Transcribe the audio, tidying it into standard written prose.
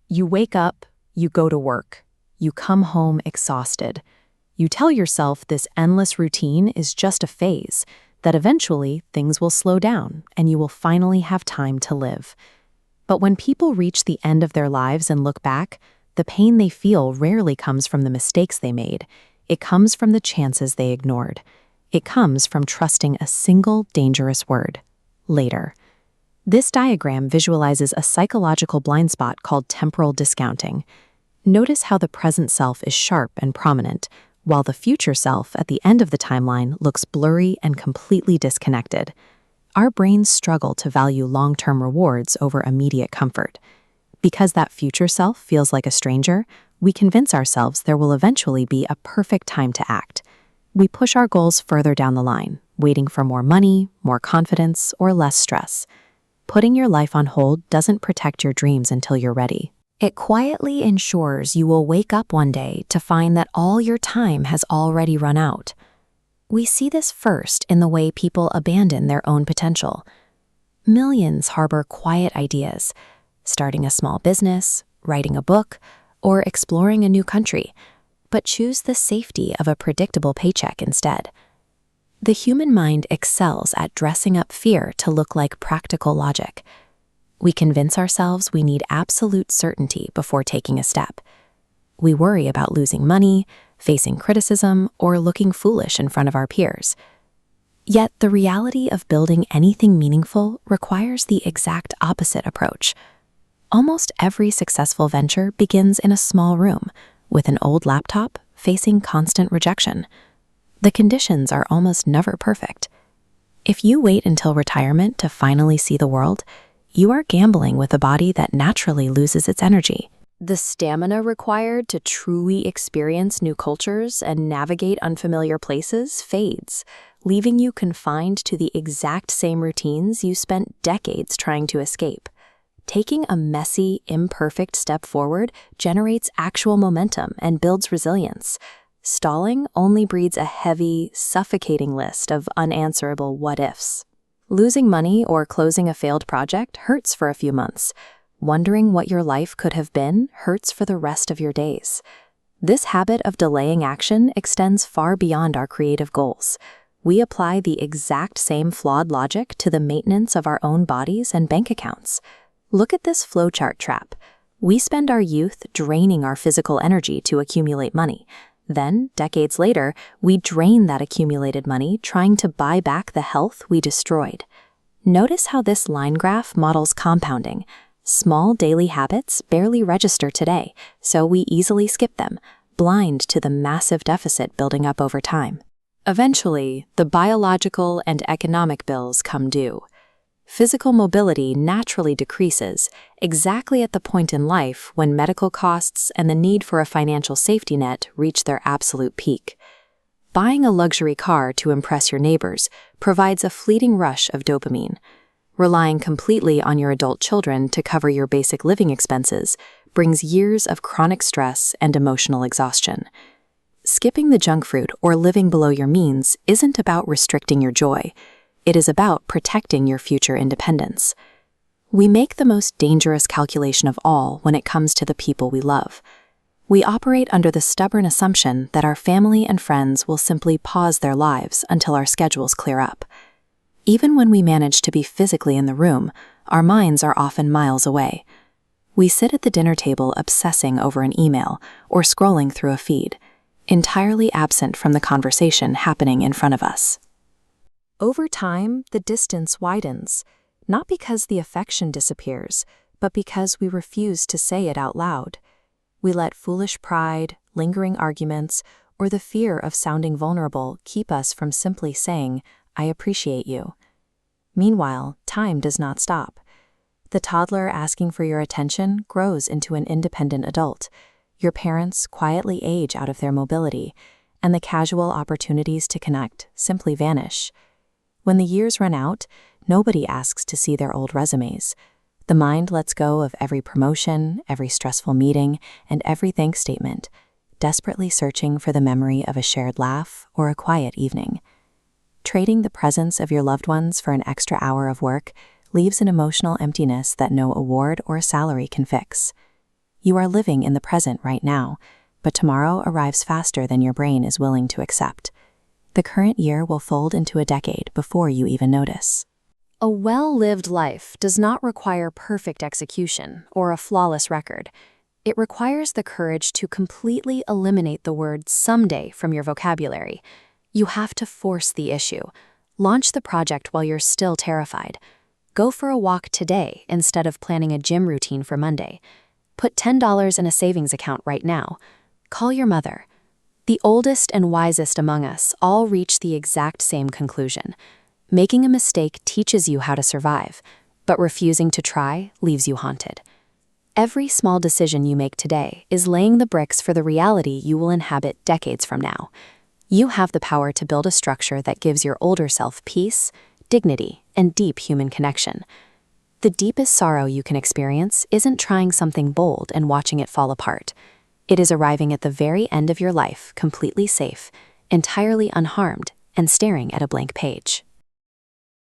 You wake up, you go to work, you come home exhausted. You tell yourself this endless routine is just a phase, that eventually things will slow down and you will finally have time to live. But when people reach the end of their lives and look back, the pain they feel rarely comes from the mistakes they made. It comes from the chances they ignored. It comes from trusting a single dangerous word: later. This diagram visualizes a psychological blind spot called temporal discounting. Notice how the present self is sharp and prominent, while the future self at the end of the timeline looks blurry and completely disconnected. Our brains struggle to value long-term rewards over immediate comfort. Because that future self feels like a stranger, we convince ourselves there will eventually be a perfect time to act. We push our goals further down the line, waiting for more money, more confidence, or less stress. Putting your life on hold doesn't protect your dreams until you're ready. It quietly ensures you will wake up one day to find that all your time has already run out. We see this first in the way people abandon their own potential. Millions harbor quiet ideas, starting a small business, writing a book, or exploring a new country, but choose the safety of a predictable paycheck instead. The human mind excels at dressing up fear to look like practical logic. We convince ourselves we need absolute certainty before taking a step. We worry about losing money, facing criticism, or looking foolish in front of our peers. Yet the reality of building anything meaningful requires the exact opposite approach. Almost every successful venture begins in a small room, with an old laptop facing constant rejection. The conditions are almost never perfect. If you wait until retirement to finally see the world, you are gambling with a body that naturally loses its energy. The stamina required to truly experience new cultures and navigate unfamiliar places fades, leaving you confined to the exact same routines you spent decades trying to escape. Taking a messy, imperfect step forward generates actual momentum and builds resilience. Stalling only breeds a heavy, suffocating list of unanswerable what-ifs. Losing money or closing a failed project hurts for a few months. Wondering what your life could have been hurts for the rest of your days. This habit of delaying action extends far beyond our creative goals. We apply the exact same flawed logic to the maintenance of our own bodies and bank accounts. Look at this flowchart trap. We spend our youth draining our physical energy to accumulate money. Then, decades later, we drain that accumulated money trying to buy back the health we destroyed. Notice how this line graph models compounding. Small daily habits barely register today, so we easily skip them, blind to the massive deficit building up over time. Eventually, the biological and economic bills come due. Physical mobility naturally decreases exactly at the point in life when medical costs and the need for a financial safety net reach their absolute peak. Buying a luxury car to impress your neighbors provides a fleeting rush of dopamine. Relying completely on your adult children to cover your basic living expenses brings years of chronic stress and emotional exhaustion. Skipping the junk food or living below your means isn't about restricting your joy. It is about protecting your future independence. We make the most dangerous calculation of all when it comes to the people we love. We operate under the stubborn assumption that our family and friends will simply pause their lives until our schedules clear up. Even when we manage to be physically in the room, our minds are often miles away. We sit at the dinner table obsessing over an email or scrolling through a feed, entirely absent from the conversation happening in front of us. Over time, the distance widens, not because the affection disappears, but because we refuse to say it out loud. We let foolish pride, lingering arguments, or the fear of sounding vulnerable keep us from simply saying, "I appreciate you." Meanwhile, time does not stop. The toddler asking for your attention grows into an independent adult. Your parents quietly age out of their mobility, and the casual opportunities to connect simply vanish. When the years run out, nobody asks to see their old resumes. The mind lets go of every promotion, every stressful meeting, and every thanks statement, desperately searching for the memory of a shared laugh or a quiet evening. Trading the presence of your loved ones for an extra hour of work leaves an emotional emptiness that no award or salary can fix. You are living in the present right now, but tomorrow arrives faster than your brain is willing to accept. The current year will fold into a decade before you even notice. A well-lived life does not require perfect execution or a flawless record. It requires the courage to completely eliminate the word someday from your vocabulary. You have to force the issue. Launch the project while you're still terrified. Go for a walk today instead of planning a gym routine for Monday. Put $10 in a savings account right now. Call your mother. The oldest and wisest among us all reach the exact same conclusion. Making a mistake teaches you how to survive, but refusing to try leaves you haunted. Every small decision you make today is laying the bricks for the reality you will inhabit decades from now. You have the power to build a structure that gives your older self peace, dignity, and deep human connection. The deepest sorrow you can experience isn't trying something bold and watching it fall apart. It is arriving at the very end of your life completely safe, entirely unharmed, and staring at a blank page.